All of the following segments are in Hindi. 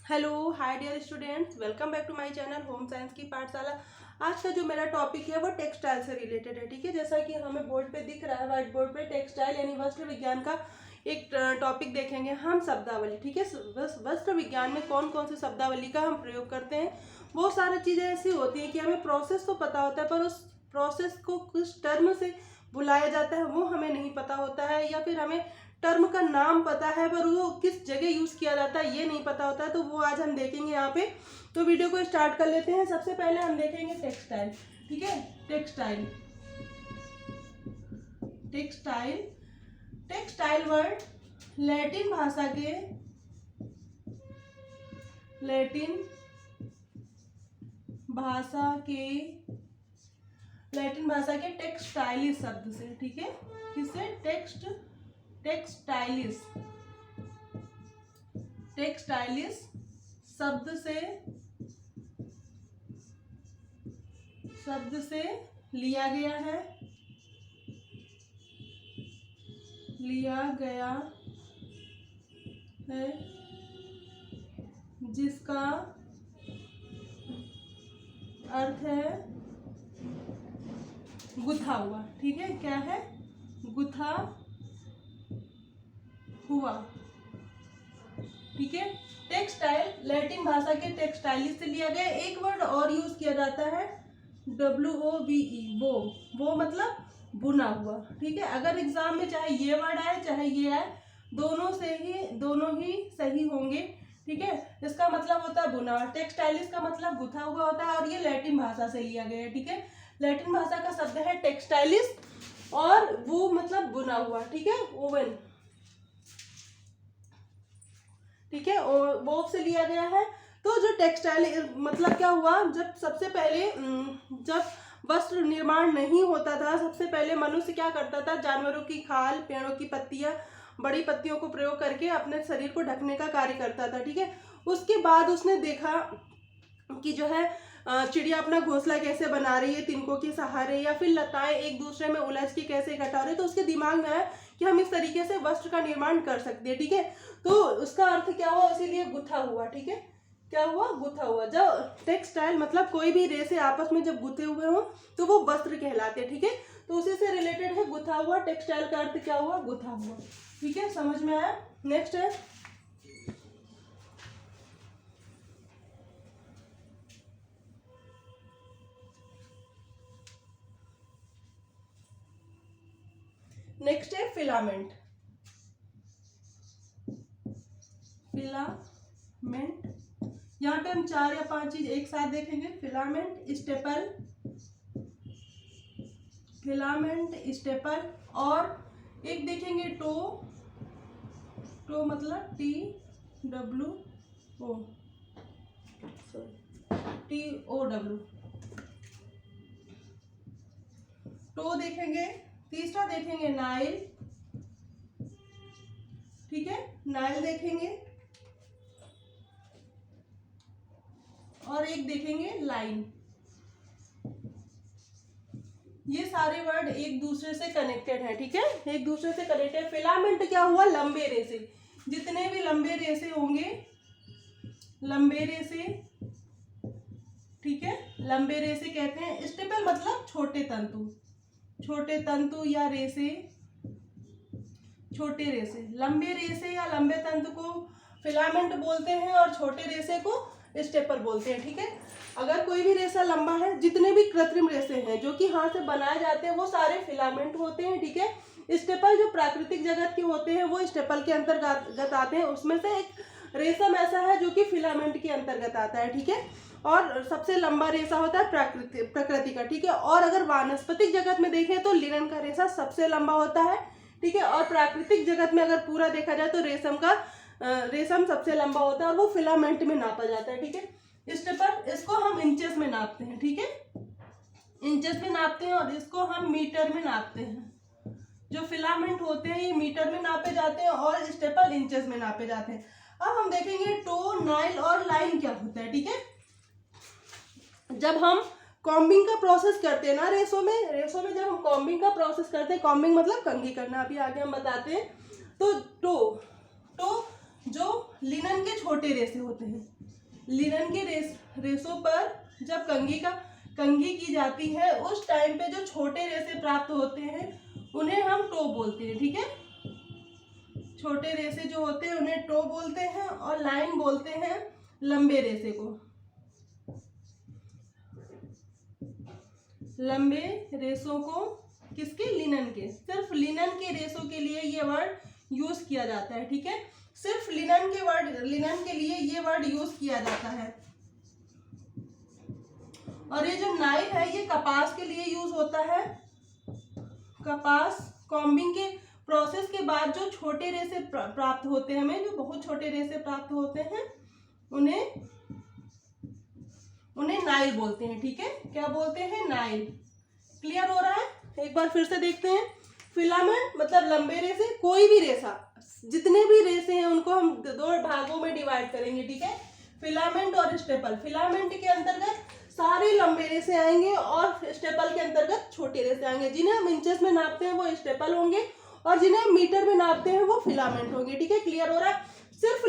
Hello hi dear students, welcome back to my channel home science की पाठशाला। आज का जो मेरा टॉपिक है वो टेक्सटाइल से रिलेटेड है। ठीक है, जैसा कि हमें बोर्ड पे दिख रहा है, व्हाइट बोर्ड पे टेक्सटाइल यानी वस्त्र विज्ञान का एक टॉपिक देखेंगे हम, शब्दावली। ठीक है, वस्त्र विज्ञान में कौन कौन सी शब्दावली का हम प्रयोग करते हैं। बहुत सारी चीज़ें ऐसी होती हैं कि हमें प्रोसेस तो पता होता है, पर उस प्रोसेस को किस टर्म से बुलाया जाता है वो हमें नहीं पता होता है, या फिर हमें टर्म का नाम पता है पर वो किस जगह यूज किया जाता है ये नहीं पता होता है। तो वो आज हम देखेंगे यहाँ पे। तो वीडियो को स्टार्ट कर लेते हैं। सबसे पहले हम देखेंगे टेक्सटाइल। ठीक है, textile textile textile word Latin भाषा के लैटिन भाषा के टेक्सटाइलिस शब्द से। ठीक है, किससे? टेक्सटाइलिस शब्द से लिया गया है जिसका अर्थ है गुथा हुआ। ठीक है, क्या है? गुथा हुआ। ठीक है, टेक्सटाइल लैटिन भाषा के टेक्सटाइलिस से लिया गया। एक वर्ड और यूज किया जाता है, WOVE, वो मतलब बुना हुआ। ठीक है, अगर एग्जाम में चाहे ये वर्ड आए चाहे ये आए, दोनों ही सही होंगे। ठीक है, इसका मतलब होता है बुना हुआ। टेक्सटाइलिस का मतलब गुथा हुआ होता है और ये लैटिन भाषा से लिया गया है। ठीक है, लैटिन भाषा का शब्द है टेक्सटाइलिस और वो मतलब बुना हुआ। ठीक है, ओवन। ठीक है, वो से लिया गया है। तो जो टेक्सटाइल मतलब क्या हुआ, जब सबसे पहले जब वस्त्र निर्माण नहीं होता था, सबसे पहले मनुष्य क्या करता था, जानवरों की खाल, पेड़ों की पत्तियां, बड़ी पत्तियों को प्रयोग करके अपने शरीर को ढकने का कार्य करता था। ठीक है, उसके बाद उसने देखा कि जो है चिड़िया अपना घोंसला कैसे बना रही है तिनकों के सहारे, या फिर लताएं एक दूसरे में उलझ के कैसे इकट्ठा हो रही है। तो उसके दिमाग में आया कि हम इस तरीके से वस्त्र का निर्माण कर सकते हैं। ठीक है, तो उसका अर्थ क्या हुआ, इसीलिए गुथा हुआ। ठीक है, क्या हुआ? गुथा हुआ। जब टेक्सटाइल मतलब कोई भी रेसे आपस में जब गुथे हुए हो तो वो वस्त्र कहलाते हैं। ठीक है, तो उसी से रिलेटेड है गुथा हुआ। टेक्सटाइल का अर्थ क्या हुआ? गुथा हुआ। ठीक है, समझ में आया? नेक्स्ट है फिलामेंट। यहाँ पे हम 4 या 5 चीज एक साथ देखेंगे। फिलामेंट, स्टेपल और एक देखेंगे टो मतलब TOW, टो देखेंगे। तीसरा देखेंगे नाइल। ठीक है, नाइल देखेंगे और एक देखेंगे लाइन। ये सारे वर्ड एक दूसरे से कनेक्टेड है। ठीक है, एक दूसरे से कनेक्टेड। फिलामेंट क्या हुआ? लंबे रेसे। जितने भी लंबे रेसे होंगे, लंबे रेसे। ठीक है, लंबे रेसे कहते हैं। स्टेपल मतलब छोटे तंतु या रेसे, छोटे रेसे। लंबे रेसे या लंबे तंतु को फिलामेंट बोलते हैं और छोटे रेसे को स्टेपल बोलते हैं। ठीक है, अगर कोई भी रेसा लंबा है, जितने भी कृत्रिम रेसे हैं जो कि हाथ से बनाए जाते हैं वो सारे फिलामेंट होते हैं। ठीक है, स्टेपल जो प्राकृतिक जगत के होते हैं वो स्टेपल के अंतर्गत आते हैं। उसमें से एक रेशम ऐसा है जो कि फिलामेंट के अंतर्गत आता है। ठीक है, और सबसे लंबा रेसा होता है प्रकृति का। ठीक है, और अगर वानस्पतिक जगत में देखें तो लिनन का रेसा सबसे लंबा होता है। ठीक है, और प्राकृतिक जगत में अगर पूरा देखा जाए तो रेशम सबसे लंबा होता है और वो फिलामेंट में नापा जाता है। ठीक है, स्टेपल इसको हम इंचेस में नापते हैं। ठीक है, इंचेस में नापते हैं और इसको हम मीटर में नापते हैं। जो फिलामेंट होते हैं ये मीटर में नापे जाते हैं और स्टेपल इंचेस में नापे जाते हैं। अब हम देखेंगे टो, नाइल और लाइन क्या होता है। ठीक है, जब हम कॉम्बिंग का प्रोसेस करते हैं ना रेसों में जब हम कॉम्बिंग का प्रोसेस करते हैं, कॉम्बिंग मतलब कंघी करना, अभी आगे हम बताते हैं। तो टो जो लिनन के छोटे रेसे होते हैं, लिनन के रेशों पर जब कंघी की जाती है उस टाइम पे जो छोटे रेशे प्राप्त होते हैं उन्हें हम टो बोलते हैं। ठीक है, छोटे रेशे जो होते हैं उन्हें टो बोलते हैं और लाइन बोलते हैं लंबे रेशे को। लंबे रेशों को किसके? लिनन के। सिर्फ लिनन के रेशों के लिए ये वर्ड यूज किया जाता है। ठीक है, सिर्फ लिनन के लिए ये वर्ड यूज किया जाता है। और ये जो नाइल है ये कपास के लिए यूज होता है। कपास कॉम्बिंग के प्रोसेस के बाद जो छोटे रेशे प्राप्त होते हैं हमें, जो बहुत छोटे रेशे प्राप्त होते हैं उन्हें नाइल बोलते हैं। ठीक है, क्या बोलते हैं? नाइल। क्लियर हो रहा है? एक बार फिर से देखते हैं। फिलामेंट मतलब लंबे रेशे, कोई भी रेशा, जितने भी रेशे हैं उनको हम दो भागों में डिवाइड करेंगे। ठीक है, फिलामेंट और स्टेपल। फिलामेंट के अंतर्गत सारे लंबे रेशे आएंगे और स्टेपल के अंतर्गत छोटे रेशे आएंगे। जिन्हें हम इंचेस में नापते हैं वो स्टेपल होंगे और जिन्हें हम मीटर में नापते हैं वो फिलामेंट होंगे। ठीक है, क्लियर हो रहा है? सिर्फ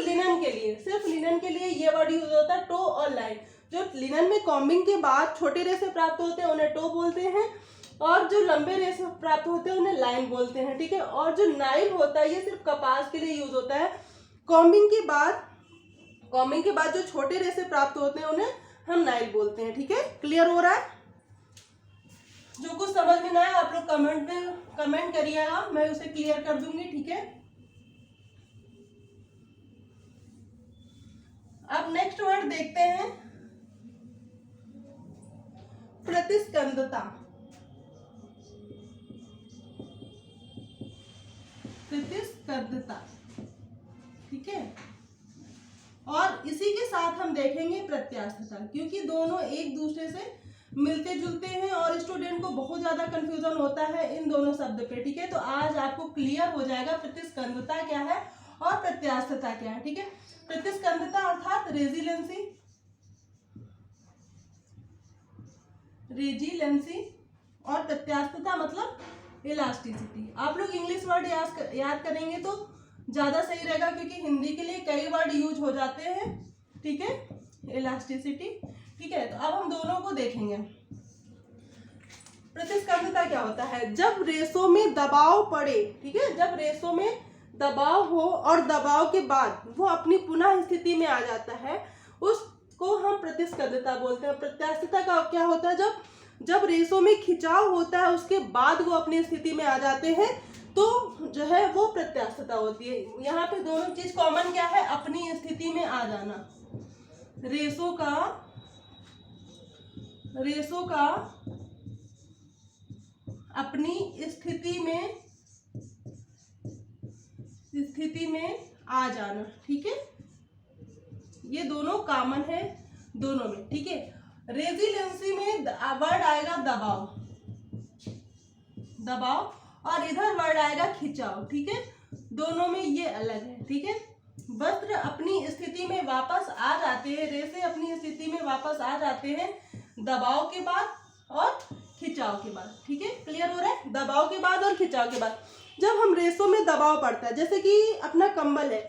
लिनन के लिए ये वर्ड यूज होता है, टो और लाइन। जो लिनन में कॉम्बिंग के बाद छोटे रेशे प्राप्त होते हैं उन्हें टो बोलते हैं और जो लंबे रेशे प्राप्त होते हैं उन्हें लाइन बोलते हैं। ठीक है, और जो नाइल होता है ये सिर्फ कपास के लिए यूज होता है। कॉम्बिंग के बाद जो छोटे रेशे प्राप्त होते हैं उन्हें हम नाइल बोलते हैं। ठीक है, क्लियर हो रहा है? जो कुछ समझ में ना आए आप लोग कमेंट करिएगा, मैं उसे क्लियर कर दूंगी। ठीक है, अब नेक्स्ट वर्ड देखते हैं, प्रतिस्कंदता। प्रतिस्कंदता, ठीक है, और इसी के साथ हम देखेंगे प्रत्यास्थता, क्योंकि दोनों एक दूसरे से मिलते जुलते हैं और स्टूडेंट को बहुत ज्यादा कंफ्यूजन होता है इन दोनों शब्द पे। ठीक है, तो आज आपको क्लियर हो जाएगा प्रतिस्कंदता क्या है और प्रत्यास्थता क्या है। ठीक है, प्रतिस्कंदता अर्थात रेजिलेंसी और प्रत्यास्थता मतलब इलास्टिसिटी। आप लोग इंग्लिश वर्ड याद करेंगे तो ज्यादा सही रहेगा, क्योंकि हिंदी के लिए कई वर्ड यूज हो जाते हैं। ठीक है, इलास्टिसिटी। ठीक है, तो अब हम दोनों को देखेंगे। प्रतिस्कंदता क्या होता है? जब रेशों में दबाव पड़े, ठीक है, जब रेशों में दबाव हो और दबाव के बाद वो अपनी पुनः स्थिति में आ जाता है, उसको हम प्रतिस्कंदता बोलते हैं। प्रत्यास्थता का क्या होता है? जब रेशों में खिंचाव होता है उसके बाद वो अपनी स्थिति में आ जाते हैं तो जो है वो प्रत्यास्थता होती है। यहाँ पे दोनों चीज कॉमन क्या है? अपनी स्थिति में आ जाना। रेशों का अपनी स्थिति में आ जाना। ठीक है, ये दोनों कॉमन है दोनों में। ठीक है, रेजिलेंसी में वर्ड आएगा दबाव और इधर वर्ड आएगा खिंचाव। ठीक है, दोनों में ये अलग है। ठीक है, वस्त्र अपनी स्थिति में वापस आ जाते हैं, रेशे अपनी स्थिति में वापस आ जाते हैं दबाव के बाद और खिंचाव के बाद। ठीक है, क्लियर हो रहा है? दबाव के बाद और खिंचाव के बाद जब हम रेशों में दबाव पड़ता है, जैसे कि अपना कंबल है,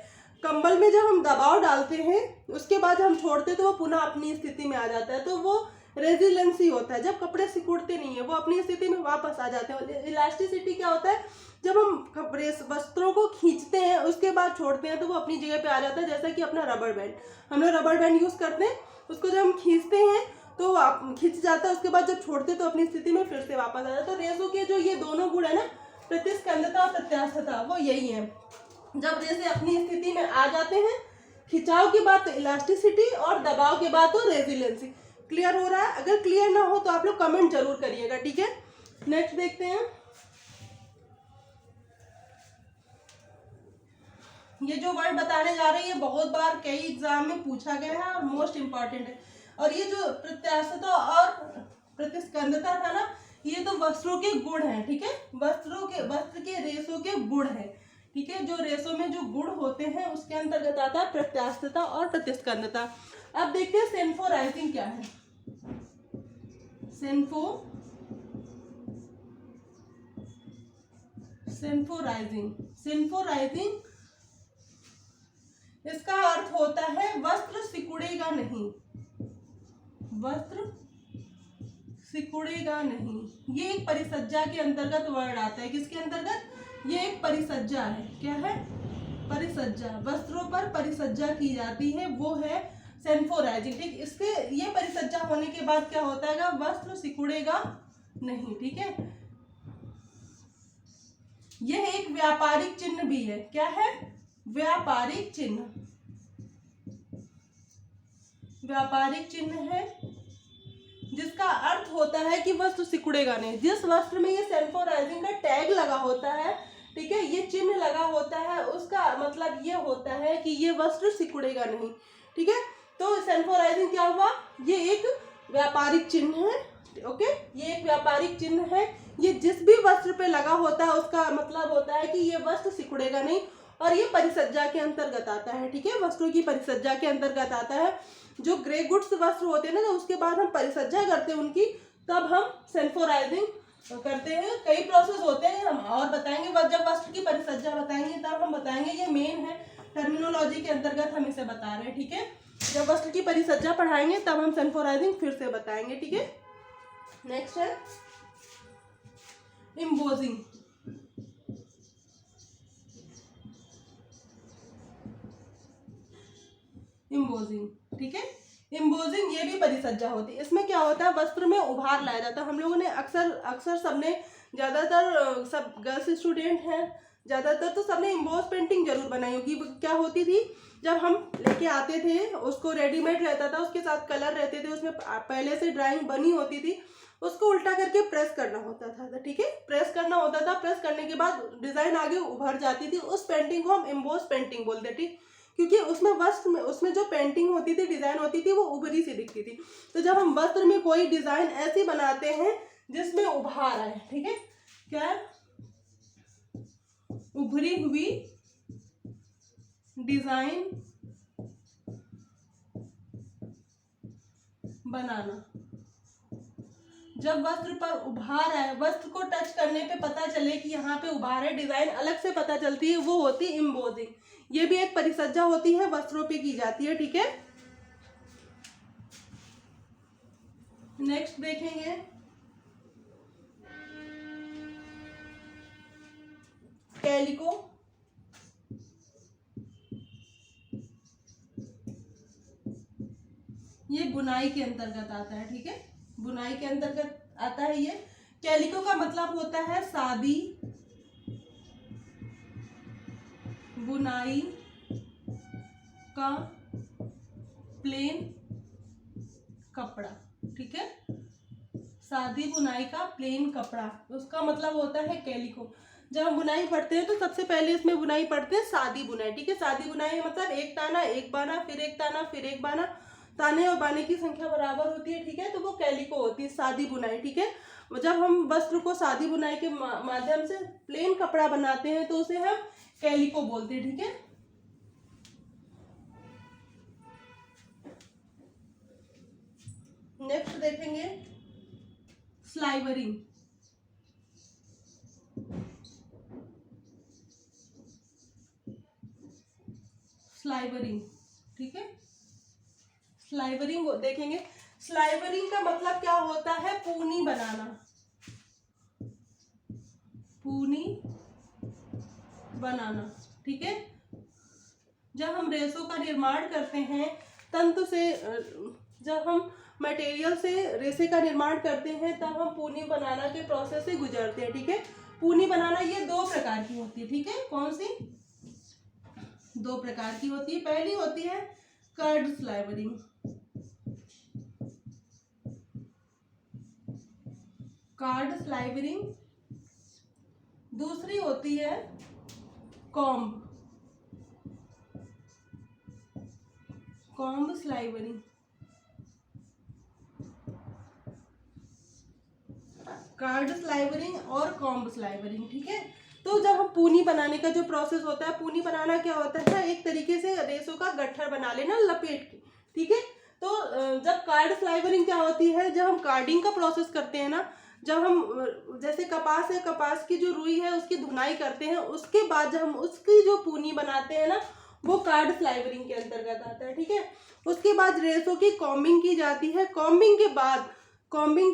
कंबल में जब हम दबाव डालते हैं उसके बाद हम छोड़ते तो वो पुनः अपनी स्थिति में आ जाता है, तो वो रेजिलेंसी होता है। जब कपड़े सिकुड़ते नहीं है वो अपनी स्थिति में वापस आ जाते हैं। इलास्टिसिटी क्या होता है? जब हम वस्त्रों को खींचते हैं उसके बाद छोड़ते हैं तो वो अपनी जगह पे आ जाता है। जैसा कि अपना रबर बैंड, हम लोग रबर बैंड यूज करते हैं, उसको जब हम खींचते हैं तो खिंच जाता है, उसके बाद जब छोड़ते तो अपनी स्थिति में फिर से वापस आ जाता है। तो रेशों के जो ये दोनों गुण है ना, प्रतिस्कंदता और प्रत्यास्थता, वो यही है। जब रेशे अपनी स्थिति में आ जाते हैं, खिंचाव के बाद तो इलास्टिसिटी और दबाव के बाद तो रेजिलेंसी। क्लियर हो रहा है? अगर क्लियर ना हो तो आप लोग कमेंट जरूर करिएगा। ठीक है, नेक्स्ट देखते हैं। ये जो वर्ड बताने जा रहे हैं ये बहुत बार कई एग्जाम में पूछा गया है और मोस्ट इंपॉर्टेंट है। और ये जो प्रत्यास्थता और प्रतिस्कंदता था ना, ये तो वस्त्रों के गुण है। ठीक है, वस्त्र के रेशों के गुण है। ठीक है, जो रेशों में जो गुण होते हैं उसके अंतर्गत आता है प्रत्यास्थता और प्रतिस्कंदता। अब देखते हैं सेंफोराइजिंग क्या है। सेंफोराइजिंग इसका अर्थ होता है वस्त्र सिकुड़ेगा नहीं, वस्त्र सिकुड़ेगा नहीं। ये एक परिसज्जा के अंतर्गत वर्ड आता है। किसके अंतर्गत? ये एक परिसज्जा है। क्या है? परिसज्जा। वस्त्रों पर परिसज्जा की जाती है, वो है सेंफोराइजिंग। ठीक, इसके ये परिसज्जा होने के बाद क्या होता है? वस्त्र सिकुड़ेगा नहीं। ठीक है, यह एक व्यापारिक चिन्ह भी है। क्या है? व्यापारिक चिन्ह, व्यापारिक चिन्ह है जिसका अर्थ होता है कि वस्त्र सिकुड़ेगा नहीं। जिस वस्त्र में ये सेंफोराइजिंग का टैग लगा होता है, ठीक है, ये चिन्ह लगा होता है, उसका मतलब ये होता है कि ये वस्त्र सिकुड़ेगा नहीं। ठीक है, तो सेंफोराइजिंग क्या हुआ? ये एक व्यापारिक चिन्ह है। ओके, ये एक व्यापारिक चिन्ह है। ये जिस भी वस्त्र पे लगा होता है उसका मतलब होता है कि ये वस्त्र सिकुड़ेगा नहीं, और ये परिसज्जा के अंतर्गत आता है। ठीक है, वस्त्रों की परिसज्जा के अंतर्गत आता है। जो ग्रे गुड्स वस्त्र होते हैं ना, तो उसके बाद हम परिसज्जा करते हैं उनकी, तब हम सेंफोराइजिंग करते हैं। कई प्रोसेस होते हैं, हम और बताएंगे। जब वस्त्र की परिसज्जा बताएंगे तब हम बताएंगे। ये मेन है, टर्मिनोलॉजी के अंतर्गत हम इसे बता रहे हैं। ठीक है, जब वस्त्र की परिसज्जा पढ़ाएंगे तब हम सेंफोराइजिंग फिर से बताएंगे। ठीक है, नेक्स्ट है एम्बोजिंग। एम्बोजिंग, ठीक है, एम्बोजिंग ये भी परिसज्जा होती है। इसमें क्या होता है? वस्त्र में उभार लाया जाता है। हम लोगों ने अक्सर सबने, ज़्यादातर सब गर्ल्स स्टूडेंट हैं, ज़्यादातर तो सबने एम्बोज पेंटिंग जरूर बनाई होगी। क्या होती थी? जब हम लेके आते थे, उसको रेडीमेड रहता था, उसके साथ कलर रहते थे, उसमें पहले से ड्राइंग बनी होती थी, उसको उल्टा करके प्रेस करना होता था। ठीक है, प्रेस करना होता था। प्रेस करने के बाद डिज़ाइन आगे उभर जाती थी। उस पेंटिंग को हम एम्बोज पेंटिंग बोलते। ठीक, क्योंकि उसमें वस्त्र में, उसमें जो पेंटिंग होती थी, डिज़ाइन होती थी, वो उभरी सी दिखती थी। तो जब हम वस्त्र में कोई डिज़ाइन ऐसी बनाते हैं जिसमें उभार आए, ठीक है, क्या है? उभरी हुई डिज़ाइन बनाना। जब वस्त्र पर उभार आए, वस्त्र को टच करने पे पता चले कि यहाँ पे उभार है, डिज़ाइन अलग से पता चलती है, वो होती है एम्बोजिंग। ये भी एक परिसज्जा होती है, वस्त्रों पे की जाती है। ठीक है, नेक्स्ट देखेंगे कैलिको। ये बुनाई के अंतर्गत आता है। ठीक है, बुनाई के अंतर्गत आता है ये। कैलिको का मतलब होता है सादी बुनाई का प्लेन कपड़ा। ठीक है, सादी बुनाई का प्लेन कपड़ा, उसका मतलब होता है कैलिको। जब हम बुनाई पढ़ते हैं तो सबसे पहले इसमें बुनाई पढ़ते हैं सादी बुनाई। ठीक है, सादी बुनाई मतलब एक ताना, एक बाना, फिर एक ताना, फिर एक बाना, ताने और बाने की संख्या बराबर होती है। ठीक है, तो वो कैलिको होती है, सादी बुनाई। ठीक है, जब हम वस्त्र को सादी बुनाई के माध्यम से प्लेन कपड़ा बनाते हैं तो उसे हम कैलिको बोलते हैं। ठीक है, नेक्स्ट देखेंगे स्लाइवरिंग। स्लाइवरिंग, ठीक है, स्लाइवरिंग देखेंगे। स्लाइवरिंग का मतलब क्या होता है? पूनी बनाना, पूनी बनाना। ठीक है, जब हम रेशों का निर्माण करते हैं, तंतु से, जब हम मटेरियल से रेशे का निर्माण करते हैं, तब हम पूनी बनाना के प्रोसेस से गुजरते हैं। ठीक है, पूनी बनाना ये दो प्रकार की होती है। ठीक है, कौन सी? दो प्रकार की होती है। पहली होती है कर्ड स्लाइवरिंग, कार्ड स्लाइवरिंग। दूसरी होती है कॉम्ब, कॉम्ब स्लाइवरिंग। कार्ड स्लाइवरिंग और कॉम्ब स्लाइवरिंग। ठीक है, तो जब हम पूनी बनाने का जो प्रोसेस होता है, पूनी बनाना क्या होता है? एक तरीके से रेशों का गट्ठर बना लेना, लपेट के। ठीक है, तो जब कार्ड स्लाइवरिंग क्या होती है? जब हम कार्डिंग का प्रोसेस करते हैं ना, जब हम जैसे कपास है, कपास की जो रुई है उसकी धुनाई करते हैं, उसके बाद जब हम उसकी जो पूनी बनाते हैं ना, वो कार्ड स्लाइवरिंग के अंतर्गत आता है, ठीक है। उसके बाद रेसों की कॉम्बिंग की जाती है। कॉम्बिंग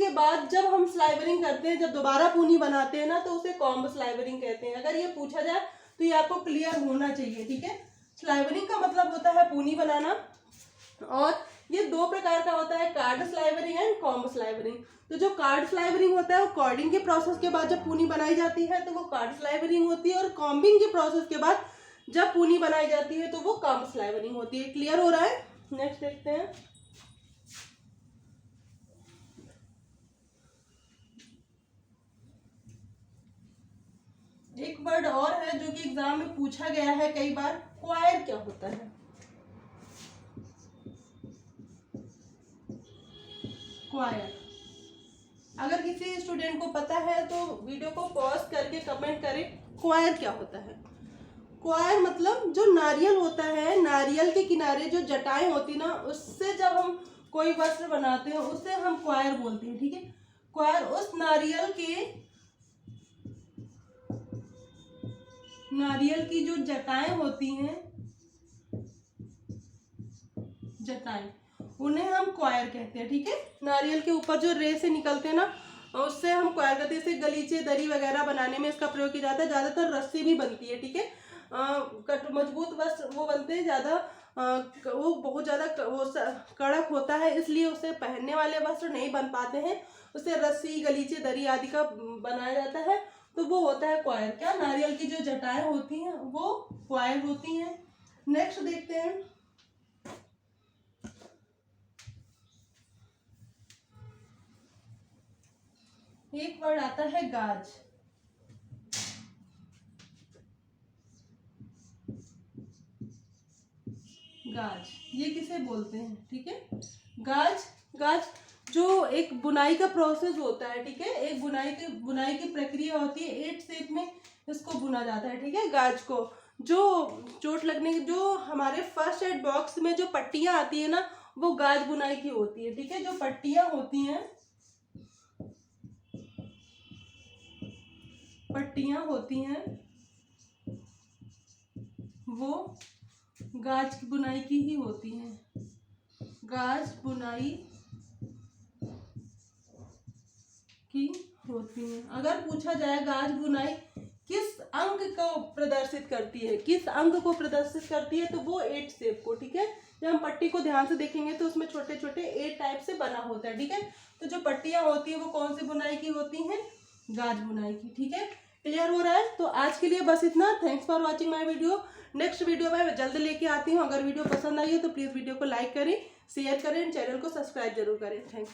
के बाद जब हम स्लाइवरिंग करते हैं, जब दोबारा पूनी बनाते हैं ना, तो उसे कॉम्ब स्लाइवरिंग कहते हैं। अगर ये पूछा जाए तो ये आपको क्लियर होना चाहिए, ठीक है। स्लाइवरिंग का मतलब होता है पूनी बनाना, और ये दो प्रकार का होता है, कार्ड स्लाइवरिंग एंड कॉम्ब स्लाइवरिंग। तो जो कार्ड स्लाइवरिंग होता है वो कॉर्डिंग के प्रोसेस के बाद जब पूनी बनाई जाती है तो वो कार्ड स्लाइवरिंग होती है, और कॉम्बिंग के प्रोसेस के बाद जब पूनी बनाई जाती है तो वो कॉम्ब स्लाइवरिंग होती है। क्लियर हो रहा है? नेक्स्ट देखते हैं। एक वर्ड और है जो कि एग्जाम में पूछा गया है कई बार, क्वायर क्या होता है? क्वायर, अगर किसी स्टूडेंट को पता है तो वीडियो को पॉज करके कमेंट करें, क्वायर क्या होता है। क्वायर मतलब जो नारियल होता है, नारियल के किनारे जो जटाएं होती ना, उससे जब हम कोई वस्त्र बनाते हैं उसे हम क्वायर बोलते हैं, ठीक है। क्वायर उस नारियल की जो जटाएं होती हैं, जटाएं, उन्हें हम क्वायर कहते हैं, ठीक है। नारियल के ऊपर जो रे से निकलते हैं ना, उससे हम क्वायर कहते हैं। इसे गलीचे, दरी वगैरह बनाने में इसका प्रयोग किया जाता है। ज्यादातर रस्सी भी बनती है, ठीक है। मजबूत वस्त्र वो बनते हैं ज्यादा, वो बहुत ज्यादा कड़क होता है, इसलिए उसे पहनने वाले वस्त्र नहीं बन पाते हैं। उसे रस्सी, गलीचे, दरी आदि का बनाया जाता है, तो वो होता है क्वायर। क्या? नारियल की जो जटाएं होती हैं वो क्वायर होती हैं। नेक्स्ट देखते हैं। एक वर्ड आता है गाज। गाज, ये किसे बोलते हैं, ठीक है। गाज जो एक बुनाई का प्रोसेस होता है, ठीक है। एक बुनाई की प्रक्रिया होती है, 8 शेप में इसको बुना जाता है, ठीक है। गाज को जो चोट लगने की, जो हमारे फर्स्ट एड बॉक्स में जो पट्टियां आती है ना, वो गाज बुनाई की होती है, ठीक है। जो पट्टियां होती हैं वो गाज बुनाई की ही होती हैं। गाज बुनाई की होती हैं। अगर पूछा जाए गाज बुनाई किस अंग को प्रदर्शित करती है, तो वो 8 शेप को, ठीक है। जब हम पट्टी को ध्यान से देखेंगे तो उसमें छोटे छोटे 8 टाइप से बना होता है, ठीक है। तो जो पट्टियां होती है वो कौन सी बुनाई की होती हैं? गाज बुनाई की, ठीक है। क्लियर हो रहा है? तो आज के लिए बस इतना। Thanks for watching my video. Next video मैं जल्द लेके आती हूँ। अगर वीडियो पसंद आई हो तो प्लीज़ वीडियो को लाइक करें, शेयर करें, चैनल को सब्सक्राइब जरूर करें। थैंक्स।